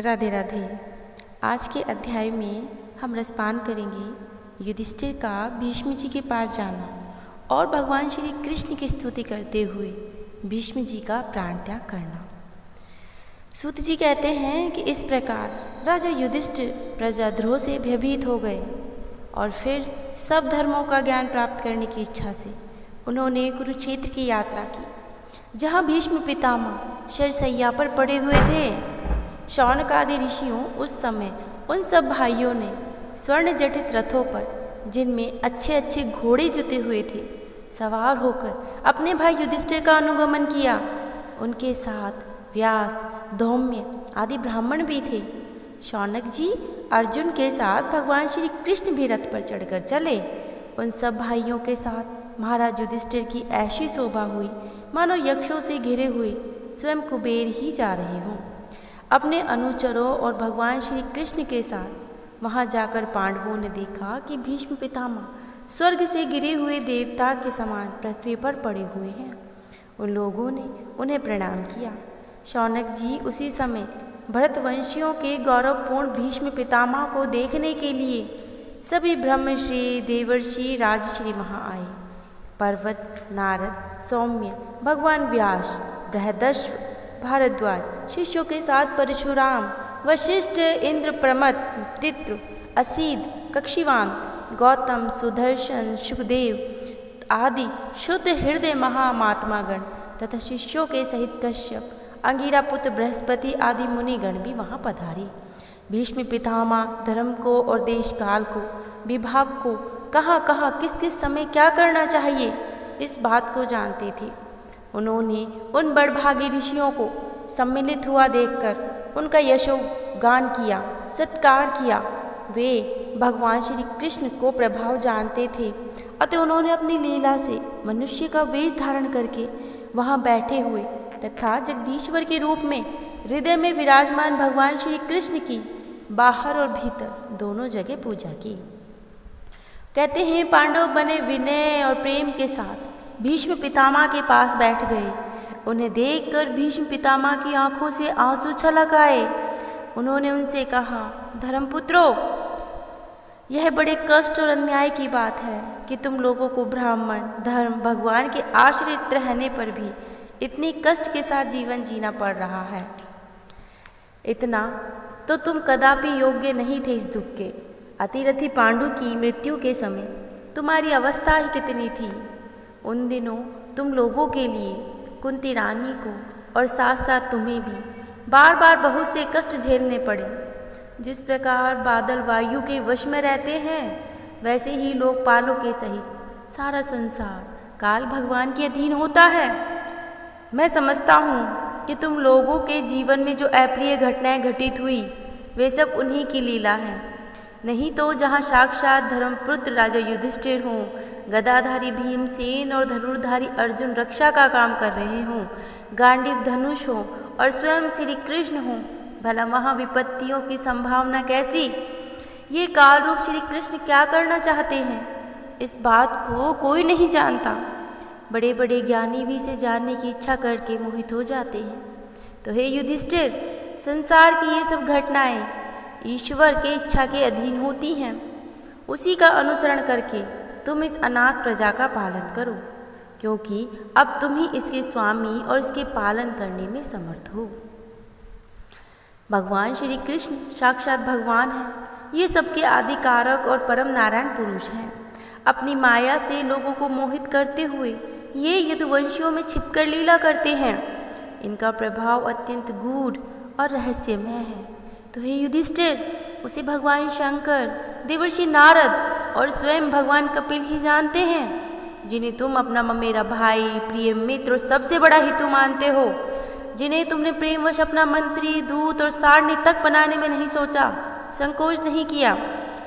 राधे राधे। आज के अध्याय में हम रसपान करेंगे युधिष्ठिर का भीष्म जी के पास जाना और भगवान श्री कृष्ण की स्तुति करते हुए भीष्म जी का प्राण त्याग करना। सूत जी कहते हैं कि इस प्रकार राजा युधिष्ठिर प्रजाद्रोह से भयभीत हो गए और फिर सब धर्मों का ज्ञान प्राप्त करने की इच्छा से उन्होंने कुरुक्षेत्र की यात्रा की, जहाँ भीष्म पितामह शरशैया पर पड़े हुए थे। शौनक आदि ऋषियों उस समय उन सब भाइयों ने स्वर्ण जटित रथों पर, जिनमें अच्छे अच्छे घोड़े जुते हुए थे, सवार होकर अपने भाई युधिष्ठिर का अनुगमन किया। उनके साथ व्यास, धौम्य आदि ब्राह्मण भी थे। शौनक जी अर्जुन के साथ भगवान श्री कृष्ण भी रथ पर चढ़कर चले। उन सब भाइयों के साथ महाराज युधिष्ठिर की ऐसी शोभा हुई मानो यक्षों से घिरे हुए स्वयं कुबेर ही जा रहे हों। अपने अनुचरों और भगवान श्री कृष्ण के साथ वहां जाकर पांडवों ने देखा कि भीष्म पितामह स्वर्ग से गिरे हुए देवता के समान पृथ्वी पर पड़े हुए हैं। उन लोगों ने उन्हें प्रणाम किया। शौनक जी उसी समय भरतवंशियों के गौरवपूर्ण भीष्म पितामह को देखने के लिए सभी ब्रह्मश्री, देवर्षि, राजश्री वहाँ आए। पर्वत, नारद, सौम्य, भगवान व्यास, बृहदश्व, भारद्वाज, शिष्यों के साथ परशुराम, वशिष्ठ, इंद्र, प्रमथ, तित्र, असीद, कक्षिवान, गौतम, सुदर्शन, सुखदेव आदि शुद्ध हृदय महामात्मागण तथा शिष्यों के सहित कश्यप, अंगिरा पुत्र बृहस्पति आदि मुनिगण भी वहाँ पधारे। भीष्म पितामह धर्म को और देश काल को, विभाग को, कहाँ कहाँ किस किस समय क्या करना चाहिए, इस बात को जानते थे। उन्होंने उन बड़भागी ऋषियों को सम्मिलित हुआ देखकर उनका यशोगान किया, सत्कार किया। वे भगवान श्री कृष्ण को प्रभाव जानते थे, अतः उन्होंने अपनी लीला से मनुष्य का वेश धारण करके वहाँ बैठे हुए तथा जगदीश्वर के रूप में हृदय में विराजमान भगवान श्री कृष्ण की बाहर और भीतर दोनों जगह पूजा की। कहते हैं पांडव बने विनय और प्रेम के साथ भीष्म पितामह के पास बैठ गए। उन्हें देखकर भीष्म पितामह की आंखों से आंसू छलक आए। उन्होंने उनसे कहा, धर्मपुत्रों, यह बड़े कष्ट और अन्याय की बात है कि तुम लोगों को ब्राह्मण, धर्म, भगवान के आश्रित रहने पर भी इतने कष्ट के साथ जीवन जीना पड़ रहा है। इतना तो तुम कदापि योग्य नहीं थे इस दुख के। अतिरथी पांडु की मृत्यु के समय तुम्हारी अवस्था ही कितनी थी। उन दिनों तुम लोगों के लिए, कुंती रानी को और साथ साथ तुम्हें भी बार बार बहुत से कष्ट झेलने पड़े। जिस प्रकार बादल वायु के वश में रहते हैं, वैसे ही लोकपालों के सहित सारा संसार काल भगवान के अधीन होता है। मैं समझता हूँ कि तुम लोगों के जीवन में जो अप्रिय घटनाएं घटित हुई, वे सब उन्हीं की लीला है। नहीं तो जहाँ साक्षात धर्मपुत्र राजा युधिष्ठिर हों, गदाधारी भीमसेन और धनुर्धारी अर्जुन रक्षा का काम कर रहे हों, गांडीव धनुष हो और स्वयं श्री कृष्ण हों, भला वहाँ विपत्तियों की संभावना कैसी? ये काल रूप श्री कृष्ण क्या करना चाहते हैं, इस बात को कोई नहीं जानता। बड़े बड़े ज्ञानी भी इसे जानने की इच्छा करके मोहित हो जाते हैं। तो हे युधिष्ठिर, संसार की ये सब घटनाएं ईश्वर के इच्छा के अधीन होती हैं। उसी का अनुसरण करके तुम इस अनाथ प्रजा का पालन करो, क्योंकि अब तुम ही इसके स्वामी और इसके पालन करने में समर्थ हो। भगवान श्री कृष्ण साक्षात भगवान हैं। ये सबके आदि कारक और परम नारायण पुरुष हैं। अपनी माया से लोगों को मोहित करते हुए ये यदुवंशियों में छिपकर लीला करते हैं। इनका प्रभाव अत्यंत गूढ़ और रहस्यमय है। तो हे युधिष्ठिर, उसे भगवान शंकर, देवर्षि नारद और स्वयं भगवान कपिल ही जानते हैं, जिन्हें तुम अपना मेरा भाई, प्रिय मित्र और सबसे बड़ा हितु मानते हो, जिन्हें तुमने प्रेमवश अपना मंत्री, दूत और सारणी तक बनाने में नहीं सोचा, संकोच नहीं किया।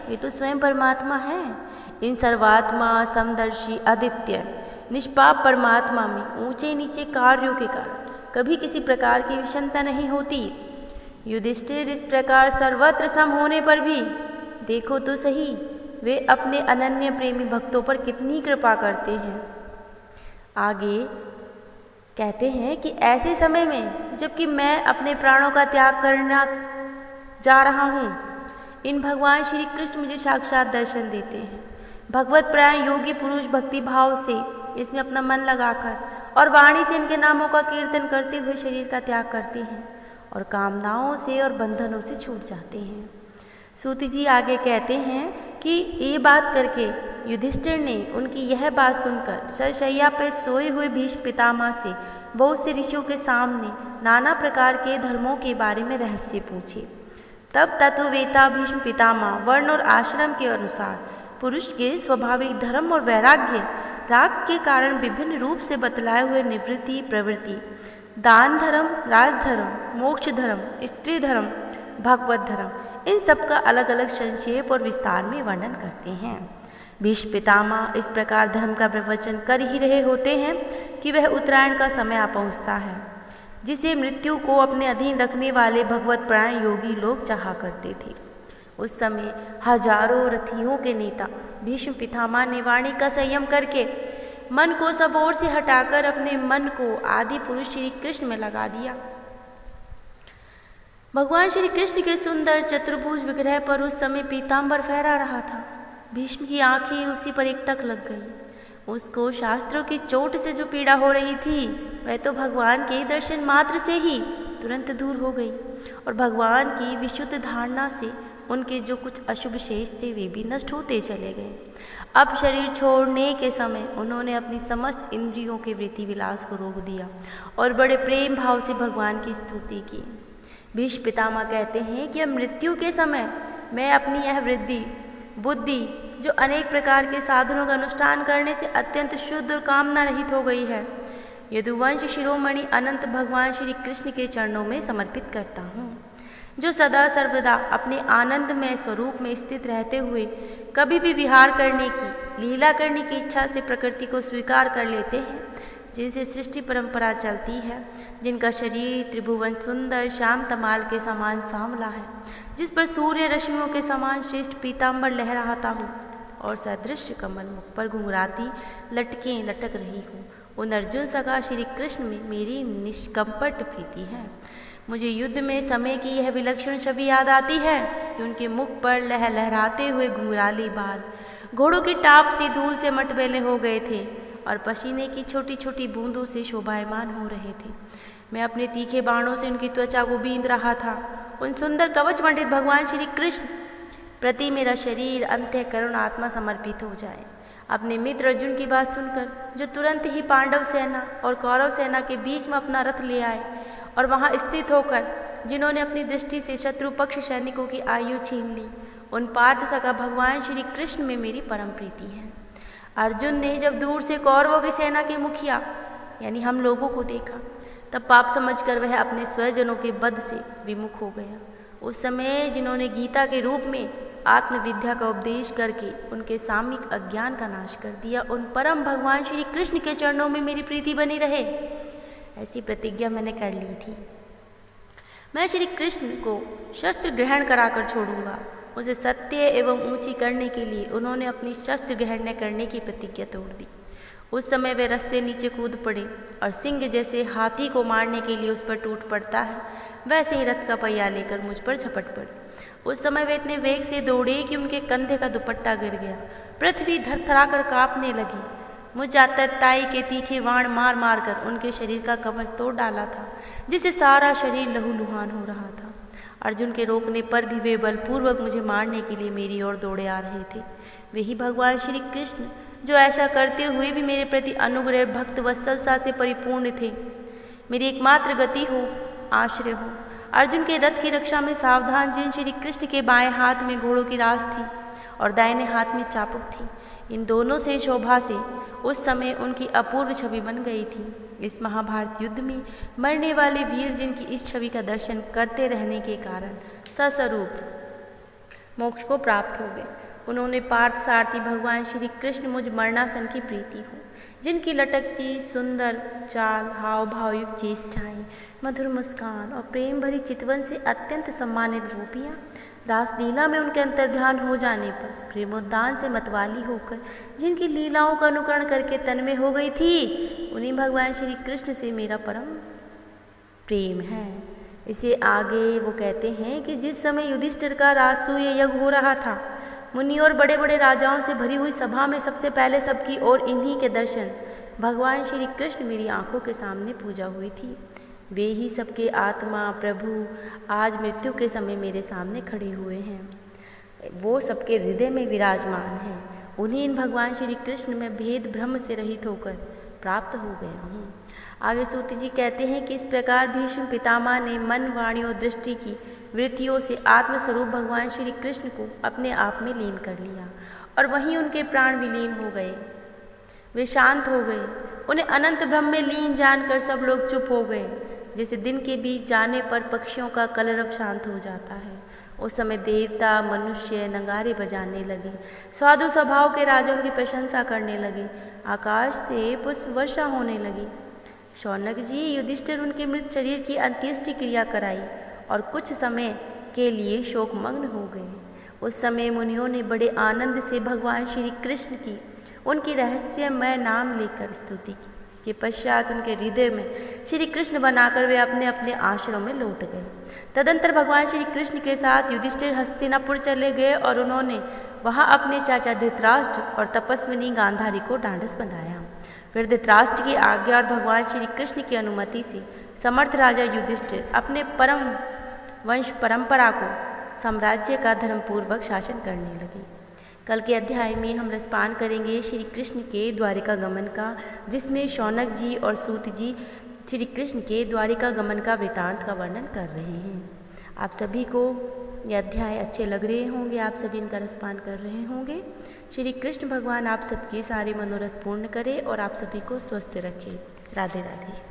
वे तो स्वयं परमात्मा हैं। इन सर्वात्मा, समदर्शी, आदित्य, निष्पाप परमात्मा में ऊंचे नीचे कार्यों के कारण कभी किसी प्रकार की विषमता नहीं होती। युधिष्ठिर, इस प्रकार सर्वत्र सम होने पर भी देखो तो सही, वे अपने अनन्य प्रेमी भक्तों पर कितनी कृपा करते हैं। आगे कहते हैं कि ऐसे समय में जबकि मैं अपने प्राणों का त्याग करना जा रहा हूँ। इन भगवान श्री कृष्ण मुझे साक्षात दर्शन देते हैं। भगवत प्राण योगी पुरुष भक्ति भाव से इसमें अपना मन लगाकर और वाणी से इनके नामों का कीर्तन करते हुए शरीर का त्याग करते हैं और कामनाओं से और बंधनों से छूट जाते हैं। सूत जी आगे कहते हैं कि ये बात करके युधिष्ठिर ने उनकी यह बात सुनकर सरशैया पर सोए हुए भीष्म पितामह से बहुत से ऋषियों के सामने नाना प्रकार के धर्मों के बारे में रहस्य पूछे। तब तत्ववेता भीष्म पितामह वर्ण और आश्रम के अनुसार पुरुष के स्वाभाविक धर्म और वैराग्य राग के कारण विभिन्न रूप से बतलाए हुए निवृत्ति, प्रवृत्ति, दान धर्म, राजधर्म, मोक्ष धर्म, स्त्री धर्म, भगवत धर्म, इन सब का अलग अलग संक्षेप और विस्तार में वर्णन करते हैं। भीष्म पितामह इस प्रकार धर्म का प्रवचन कर ही रहे होते हैं कि वह उत्तरायण का समय आ पहुँचता है, जिसे मृत्यु को अपने अधीन रखने वाले भगवत प्राण योगी लोग चाहा करते थे। उस समय हजारों रथियों के नेता भीष्म पितामह ने वाणी का संयम करके मन को सब ओर से हटाकर अपने मन को आदि पुरुष श्री कृष्ण में लगा दिया। भगवान श्री कृष्ण के सुंदर चतुर्भुज विग्रह पर उस समय पीताम्बर फहरा रहा था। भीष्म की आंखें उसी पर एकटक लग गई। उसको शास्त्रों की चोट से जो पीड़ा हो रही थी वह तो भगवान के दर्शन मात्र से ही तुरंत दूर हो गई और भगवान की विशुद्ध धारणा से उनके जो कुछ अशुभ शेष थे वे भी नष्ट होते चले गए। अब शरीर छोड़ने के समय उन्होंने अपनी समस्त इंद्रियों के वृत्ति विलास को रोक दिया और बड़े प्रेम भाव से भगवान की स्तुति की। भीष्म पितामह कहते हैं कि अब मृत्यु के समय मैं अपनी यह वृद्धि बुद्धि जो अनेक प्रकार के साधनों का अनुष्ठान करने से अत्यंत शुद्ध और कामना रहित हो गई है, यदुवंश शिरोमणि अनंत भगवान श्री कृष्ण के चरणों में समर्पित करता हूँ, जो सदा सर्वदा अपने आनंदमय स्वरूप में स्थित रहते हुए कभी भी विहार करने की, लीला करने की इच्छा से प्रकृति को स्वीकार कर लेते हैं, जिनसे सृष्टि परंपरा चलती है, जिनका शरीर त्रिभुवन सुंदर श्याम तमाल के समान सांवला है, जिस पर सूर्य रश्मियों के समान श्रेष्ठ पीताम्बर लहराता हो और सदृश कमल मुख पर घुंघराती लटकें लटक रही हो, उन अर्जुन सखा श्री कृष्ण में मेरी निष्कपट प्रीति है। मुझे युद्ध में समय की यह विलक्षण छवि याद आती है कि उनके मुख पर लहराते हुए घुंघराले बाल घोड़ों की टाप सी धूल से मटमैले हो गए थे और पसीने की छोटी छोटी बूंदों से शोभायमान हो रहे थे। मैं अपने तीखे बाणों से उनकी त्वचा को बींध रहा था। उन सुंदर कवच मंडित भगवान श्री कृष्ण प्रति मेरा शरीर अंतःकरण आत्मा समर्पित हो जाए। अपने मित्र अर्जुन की बात सुनकर, जो तुरंत ही पांडव सेना और कौरव सेना के बीच में अपना रथ ले आए और वहां स्थित होकर जिन्होंने अपनी दृष्टि से शत्रु पक्ष सैनिकों की आयु छीन ली, उन पार्थ सखा भगवान श्री कृष्ण में मेरी परम प्रीति है। अर्जुन ने जब दूर से कौरवों की सेना के मुखिया यानी हम लोगों को देखा, तब पाप समझकर वह अपने स्वजनों के वध से विमुख हो गया। उस समय जिन्होंने गीता के रूप में आत्मविद्या का उपदेश करके उनके सामयिक अज्ञान का नाश कर दिया, उन परम भगवान श्री कृष्ण के चरणों में मेरी प्रीति बनी रहे, ऐसी प्रतिज्ञा मैंने कर ली थी। मैं श्री कृष्ण को शस्त्र ग्रहण कराकर छोड़ूंगा। उसे सत्य एवं ऊंची करने के लिए उन्होंने अपनी शस्त्र ग्रहण न करने की प्रतिज्ञा तोड़ दी। उस समय वे रथ से नीचे कूद पड़े और सिंह जैसे हाथी को मारने के लिए उस पर टूट पड़ता है, वैसे ही रथ का पहिया लेकर मुझ पर झपट पड़े। उस समय वे इतने वेग से दौड़े कि उनके कंधे का दुपट्टा गिर गया। पृथ्वी थरथराकर कांपने लगी। मुझ आतताई के तीखे वाण मार मार कर उनके शरीर का कवच तोड़ डाला था, जिससे सारा शरीर लहूलुहान हो रहा था। अर्जुन के रोकने पर भी वे बलपूर्वक मुझे मारने के लिए मेरी ओर दौड़े आ रहे थे। वही भगवान श्री कृष्ण जो ऐसा करते हुए भी मेरे प्रति अनुग्रह भक्त वत्सलता से परिपूर्ण थे, मेरी एकमात्र गति हो, आश्रय हो। अर्जुन के रथ की रक्षा में सावधान जिन श्री कृष्ण के बाएं हाथ में घोड़ों की रास थी और दाहिने हाथ में चाबुक थी, इन दोनों से शोभा से उस समय उनकी अपूर्व छवि बन गई थी। इस महाभारत युद्ध में मरने वाले वीर जिनकी इस छवि का दर्शन करते रहने के कारण सस्वरूप मोक्ष को प्राप्त हो गए, उन्होंने पार्थ सारथी भगवान श्री कृष्ण मुझ मरणासन की प्रीति हो, जिनकी लटकती सुंदर चाल, हाव भावयुक्त चेष्टाएं, मधुर मुस्कान और प्रेम भरी चितवन से अत्यंत सम्मानित गोपियाँ रासलीला में उनके अंतर्ध्यान हो जाने पर प्रेमोद्दान से मतवाली होकर जिनकी लीलाओं का अनुकरण करके तन्मय हो गई थी, उन्हीं भगवान श्री कृष्ण से मेरा परम प्रेम है। इसे आगे वो कहते हैं कि जिस समय युधिष्ठिर का राजसूय यज्ञ हो रहा था, मुनि और बड़े बड़े राजाओं से भरी हुई सभा में सबसे पहले सबकी ओर इन्हीं के दर्शन भगवान श्री कृष्ण मेरी आंखों के सामने पूजा हुई थी। वे ही सबके आत्मा प्रभु आज मृत्यु के समय मेरे सामने खड़े हुए हैं। वो सबके हृदय में विराजमान हैं। उन्हीं इन भगवान श्री कृष्ण में भेद भ्रम से रहित होकर प्राप्त हो गया हूँ। आगे सूत जी कहते हैं कि इस प्रकार भीष्म पितामह ने मन वाणी और दृष्टि की वृत्तियों से आत्मस्वरूप भगवान श्री कृष्ण को अपने आप में लीन कर लिया और वहीं उनके प्राण विलीन हो गए। वे शांत हो गए। उन्हें अनंत ब्रह्म में लीन जानकर सब लोग चुप हो गए। जैसे दिन के बीच जाने पर पक्षियों का कलरव शांत हो जाता है, उस समय देवता मनुष्य नगारे बजाने लगे। साधु स्वभाव के राजा उनकी प्रशंसा करने लगे। आकाश से पुष्प वर्षा होने लगी। शौनक जी, युधिष्ठिर उनके मृत शरीर की अंत्येष्टि क्रिया कराई और कुछ समय के लिए शोकमग्न हो गए। उस समय मुनियों ने बड़े आनंद से भगवान श्री कृष्ण की उनकी रहस्यमय नाम लेकर स्तुति की। इसके पश्चात उनके हृदय में श्री कृष्ण बनाकर वे अपने अपने आश्रम में लौट गए। तदंतर भगवान श्री कृष्ण के साथ युधिष्ठिर हस्तिनापुर चले गए और उन्होंने वहां अपने चाचा धृतराष्ट्र और तपस्विनी गांधारी को ढांढस बंधाया। फिर धृतराष्ट्र की आज्ञा और भगवान श्री कृष्ण की अनुमति से समर्थ राजा युधिष्ठिर अपने परम वंश परंपरा को साम्राज्य का धर्मपूर्वक शासन करने लगे। कल के अध्याय में हम रसपान करेंगे श्री कृष्ण के द्वारिका गमन का, जिसमें शौनक जी और सूत जी श्री कृष्ण के द्वारिका गमन का वृतांत का वर्णन कर रहे हैं। आप सभी को ये अध्याय अच्छे लग रहे होंगे, आप सभी इनका रसपान कर रहे होंगे। श्री कृष्ण भगवान आप सबके सारे मनोरथ पूर्ण करे और आप सभी को स्वस्थ रखे। राधे राधे।